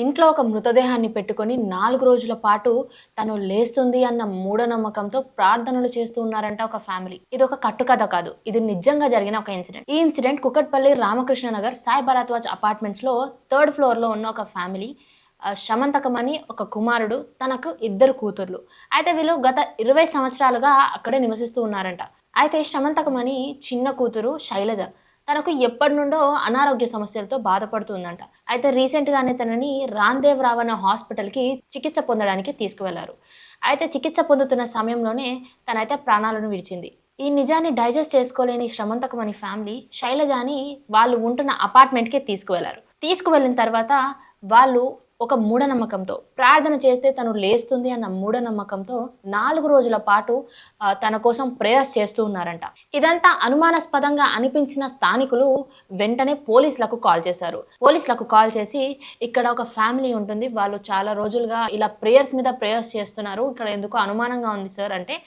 ఇంట్లో ఒక మృతదేహాన్ని పెట్టుకొని 4 రోజుల పాటు తను లేస్తుంది అన్న మూఢనమ్మకంతో ప్రార్థనలు చేస్తూ ఉన్నారంట ఒక ఫ్యామిలీ. ఇదొక కట్టుకథ కాదు. ఇది నిజంగా జరిగిన ఒక ఇన్సిడెంట్. ఈ ఇన్సిడెంట్ కుకట్పల్లి రామకృష్ణ నగర్ సాయి భరద్వాజ్ అపార్ట్మెంట్స్‌లో థర్డ్ ఫ్లోర్‌లో ఉన్న ఒక ఫ్యామిలీ. శమంతకం అని ఒక కుమారుడు, తనకు ఇద్దరు కూతుర్లు. అయితే వీళ్ళు గత 20 సంవత్సరాలుగా అక్కడే నివసిస్తూ ఉన్నారంట. అయితే శమంతకం అని చిన్న కూతురు శైలజ. తనకు ఎప్పటినుండో అనారోగ్య సమస్యలతో బాధపడుతుందంట. అయితే రీసెంట్‌గానే తనని రాందేవ్ రావ్ అనే హాస్పిటల్‌కి చికిత్స పొందడానికి తీసుకువెళ్లారు. అయితే చికిత్స పొందుతున్న సమయంలోనే తనైతే ప్రాణాలను విడిచింది. ఈ నిజాన్ని డైజెస్ట్ చేసుకోలేని శ్రమంతకం అనే ఫ్యామిలీ శైలజని వాళ్ళు ఉంటున్న అపార్ట్మెంట్‌కే తీసుకువెళ్లారు. తీసుకువెళ్ళిన తర్వాత వాళ్ళు ఒక మూఢనమ్మకంతో ప్రార్థన చేస్తే తను లేస్తుంది అన్న మూఢనమ్మకంతో 4 రోజుల పాటు తన కోసం ప్రేయర్స్ చేస్తూ ఉన్నారంట. ఇదంతా అనుమానాస్పదంగా అనిపించిన స్థానికులు వెంటనే పోలీసులకు కాల్ చేశారు. పోలీసులకు కాల్ చేసి ఇక్కడ ఒక ఫ్యామిలీ ఉంటుంది. వాళ్ళు చాలా రోజులుగా ఇలా ప్రేయర్స్ మీద ప్రేయర్స్ చేస్తున్నారు. ఇక్కడ ఎందుకో అనుమానంగా ఉంది సార్ అంటే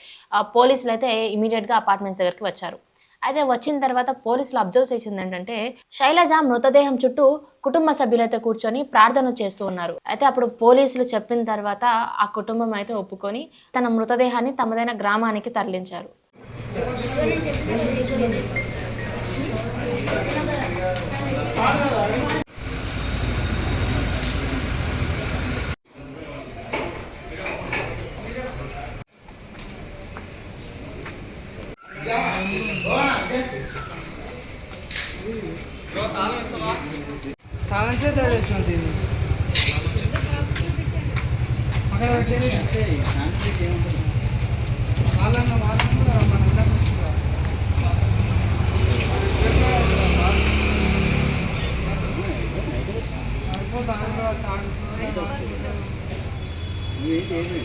పోలీసులు అయితే ఇమీడియట్‌గా అపార్ట్మెంట్స్ దగ్గరికి వచ్చారు. అయితే వచ్చిన తర్వాత పోలీసులు అబ్జర్వ్ చేసింది ఏంటంటే శైలజ మృతదేహం చుట్టూ కుటుంబ సభ్యులైతే కూర్చొని ప్రార్థన చేస్తూ ఉన్నారు. అయితే అప్పుడు పోలీసులు చెప్పిన తర్వాత ఆ కుటుంబం అయితే ఒప్పుకొని తన మృతదేహాన్ని తమదైన గ్రామానికి తరలించారు. తాళం చేత వచ్చింది అక్కడ వాళ్ళన్న వాళ్ళ మన